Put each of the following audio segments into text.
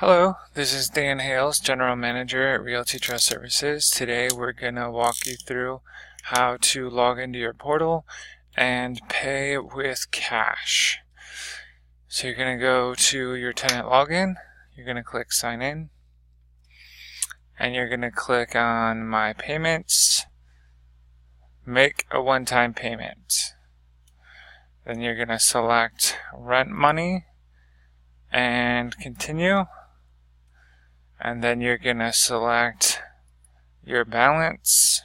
Hello, this is Dan Hales, General Manager at Realty Trust Services. Today we're going to walk you through how to log into your portal and pay with cash. So you're going to go to your tenant login, you're going to click sign in, and you're going to click on My Payments, Make a One-Time Payment. Then you're going to select Rent Money and Continue. And then you're going to select your balance,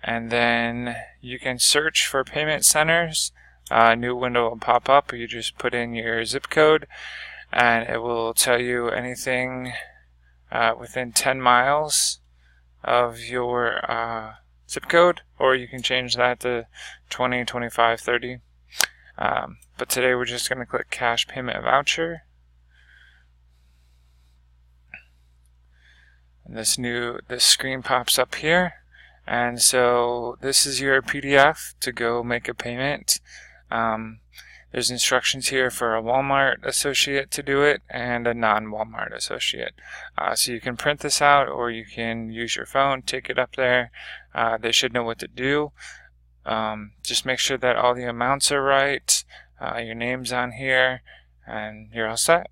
and then you can search for payment centers. A new window will pop up. You just put in your zip code and it will tell you anything within 10 miles of your zip code, or you can change that to 20, 25, 30. But today we're just going to click cash payment voucher. This screen pops up here, and so this is your PDF to go make a payment. There's instructions here for a Walmart associate to do it and a non-Walmart associate. So you can print this out, or you can use your phone, take it up there. They should know what to do. Just make sure that all the amounts are right, your name's on here, and you're all set.